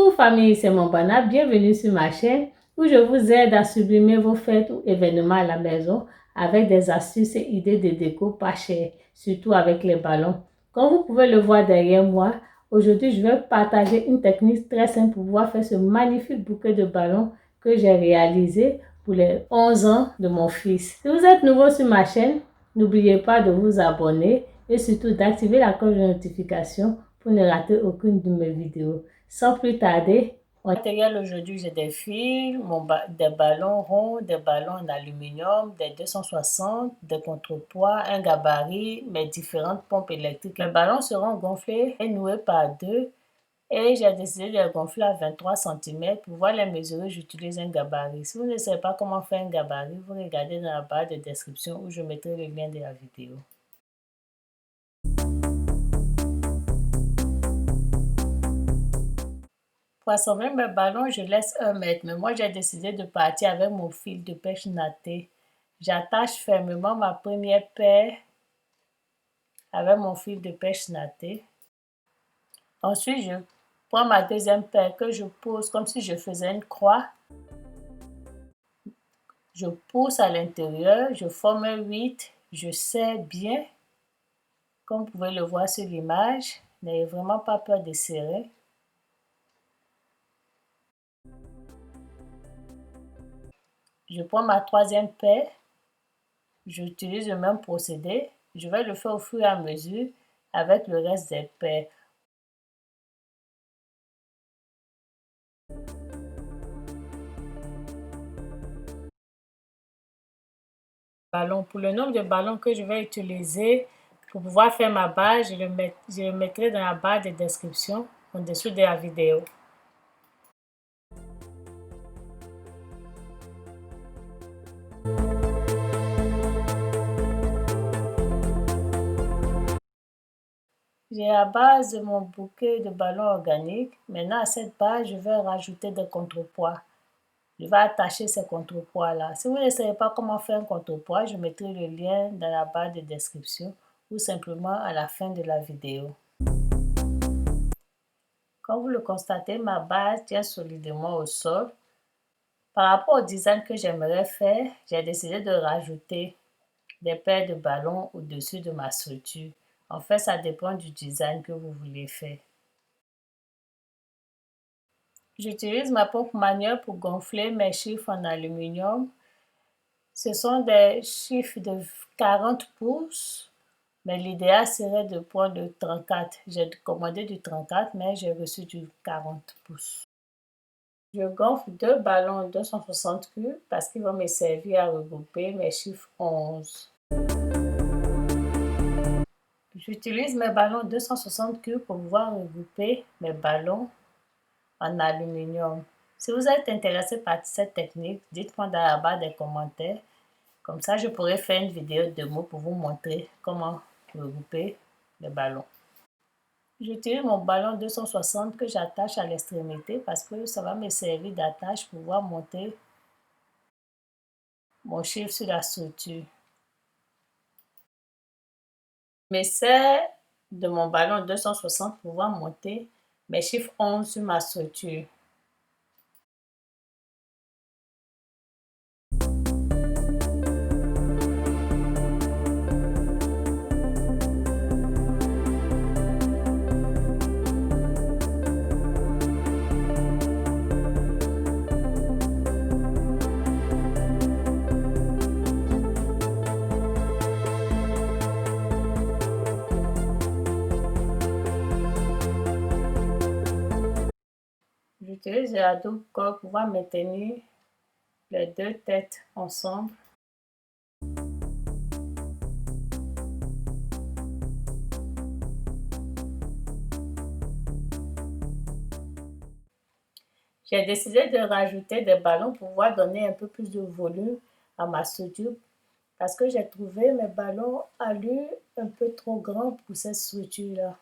Bonjour famille, c'est Montbana, bienvenue sur ma chaîne où je vous aide à sublimer vos fêtes ou événements à la maison avec des astuces et idées de déco pas chères, surtout avec les ballons. Comme vous pouvez le voir derrière moi, aujourd'hui je vais partager une technique très simple pour pouvoir faire ce magnifique bouquet de ballons que j'ai réalisé pour les 11 ans de mon fils. Si vous êtes nouveau sur ma chaîne, n'oubliez pas de vous abonner et surtout d'activer la cloche de notification pour ne rater aucune de mes vidéos. Sans plus tarder, en matériel aujourd'hui, j'ai des fils, des ballons ronds, des ballons en aluminium, des 260, des contrepoids, un gabarit, mes différentes pompes électriques. Les ballons seront gonflés et noués par deux et j'ai décidé de les gonfler à 23 cm. Pour pouvoir les mesurer, j'utilise un gabarit. Si vous ne savez pas comment faire un gabarit, vous regardez dans la barre de description où je mettrai le lien de la vidéo. Pour assembler mes ballons, je laisse 1 mètre, mais moi j'ai décidé de partir avec mon fil de pêche natté. J'attache fermement ma première paire avec mon fil de pêche natté. Ensuite, je prends ma deuxième paire que je pose comme si je faisais une croix. Je pousse à l'intérieur, je forme un 8, je serre bien. Comme vous pouvez le voir sur l'image, n'ayez vraiment pas peur de serrer. Je prends ma troisième paire, j'utilise le même procédé. Je vais le faire au fur et à mesure avec le reste des paires. Pour le nombre de ballons que je vais utiliser pour pouvoir faire ma base, je le mettrai dans la barre de description en dessous de la vidéo. J'ai la base de mon bouquet de ballons organiques. Maintenant, à cette base, je vais rajouter des contrepoids. Je vais attacher ces contrepoids-là. Si vous ne savez pas comment faire un contrepoids, je mettrai le lien dans la barre de description ou simplement à la fin de la vidéo. Comme vous le constatez, ma base tient solidement au sol. Par rapport au design que j'aimerais faire, j'ai décidé de rajouter des paires de ballons au-dessus de ma structure. En fait, ça dépend du design que vous voulez faire. J'utilise ma pompe manuelle pour gonfler mes chiffres en aluminium. Ce sont des chiffres de 40 pouces, mais l'idéal serait de prendre le 34. J'ai commandé du 34, mais j'ai reçu du 40 pouces. Je gonfle 2 ballons 260 cubes parce qu'ils vont me servir à regrouper mes chiffres 11. J'utilise mes ballons 260 cubes pour pouvoir regrouper mes ballons en aluminium. Si vous êtes intéressé par cette technique, dites-moi dans la barre des commentaires. Comme ça, je pourrais faire une vidéo démo pour vous montrer comment regrouper les ballons. J'utilise mon ballon 260 que j'attache à l'extrémité parce que ça va me servir d'attache pour pouvoir monter mon chiffre sur la structure. Je me sers de mon ballon 260 pour pouvoir monter mes chiffres 11 sur ma structure. J'utilise la double colle pour pouvoir maintenir les deux têtes ensemble. J'ai décidé de rajouter des ballons pour pouvoir donner un peu plus de volume à ma structure parce que j'ai trouvé mes ballons allure un peu trop grands pour cette structure-là.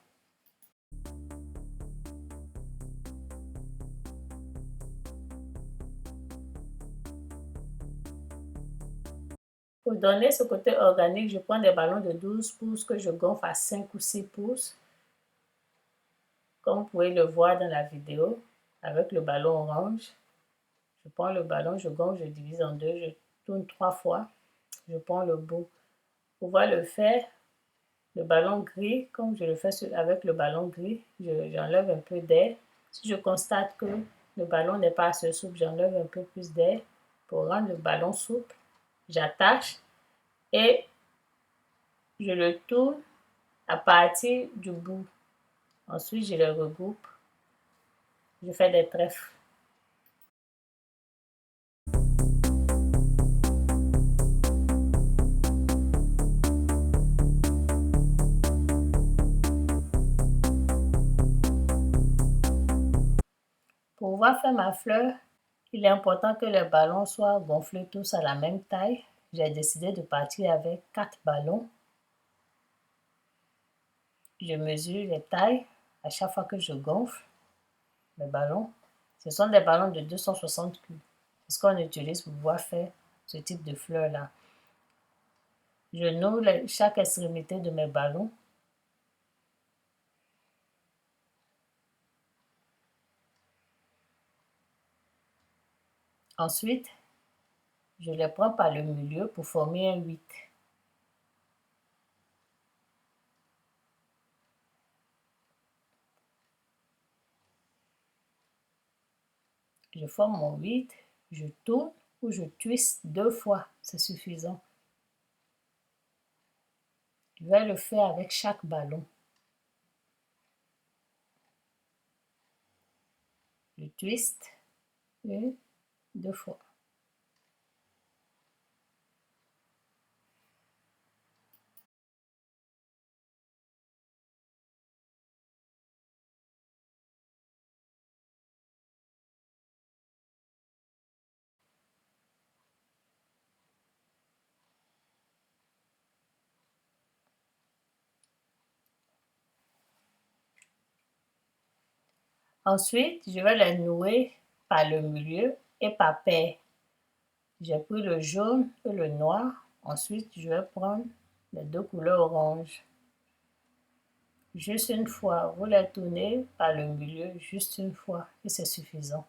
Pour donner ce côté organique, je prends des ballons de 12 pouces que je gonfle à 5 ou 6 pouces, comme vous pouvez le voir dans la vidéo. avec le ballon orange. Je prends le ballon, je gonfle, je divise en deux, je tourne 3 fois, je prends le bout. Pour pouvoir le faire, le ballon gris, comme je le fais avec le ballon gris, j'enlève un peu d'air. Si je constate que le ballon n'est pas assez souple, j'enlève un peu plus d'air pour rendre le ballon souple. J'attache et je le tourne à partir du bout. Ensuite, je le regroupe. Je fais des trèfles. Pour pouvoir faire ma fleur, il est important que les ballons soient gonflés tous à la même taille. J'ai décidé de partir avec 4 ballons. Je mesure les tailles à chaque fois que je gonfle les ballons. Ce sont des ballons de 260 cubes. C'est ce qu'on utilise pour pouvoir faire ce type de fleurs-là. Je noue chaque extrémité de mes ballons. Ensuite, je les prends par le milieu pour former un 8. Je forme mon 8, je tourne ou je twiste 2 fois, c'est suffisant. Je vais le faire avec chaque ballon. Je twiste 1, 2 fois. Ensuite, je vais les nouer par le milieu et par paire. J'ai pris le jaune et le noir. Ensuite, je vais prendre les 2 couleurs orange. Juste une fois, vous les tournez par le milieu juste une fois et c'est suffisant.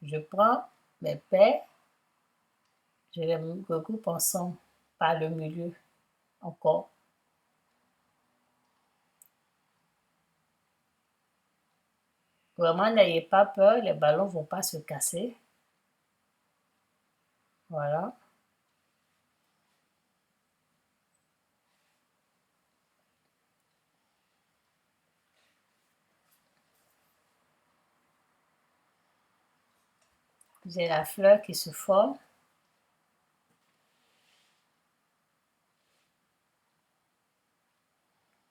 Je prends mes paires, je les regroupe ensemble par le milieu encore. Vraiment, n'ayez pas peur, les ballons ne vont pas se casser. Voilà. J'ai la fleur qui se forme.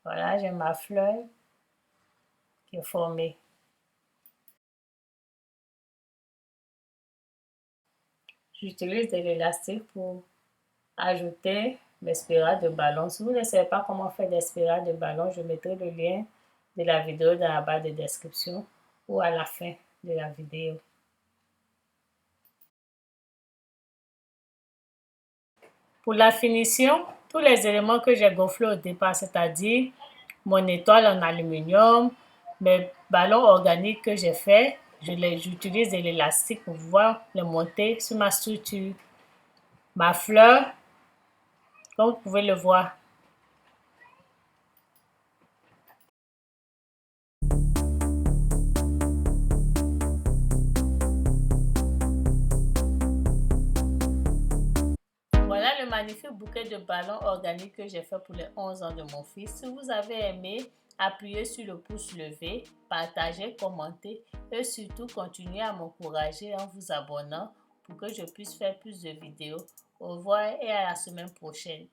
Voilà, j'ai ma fleur qui est formée. J'utilise de l'élastique pour ajouter mes spirales de ballon. Si vous ne savez pas comment faire des spirales de ballon, je mettrai le lien de la vidéo dans la barre de description ou à la fin de la vidéo. Pour la finition, tous les éléments que j'ai gonflés au départ, c'est-à-dire mon étoile en aluminium, mes ballons organiques que j'ai fait, j'utilise de l'élastique pour pouvoir les monter sur ma structure. Ma fleur, comme vous pouvez le voir. Voilà le magnifique bouquet de ballons organiques que j'ai fait pour les 11 ans de mon fils. Si vous avez aimé, appuyez sur le pouce levé, partagez, commentez et surtout continuez à m'encourager en vous abonnant pour que je puisse faire plus de vidéos. Au revoir et à la semaine prochaine.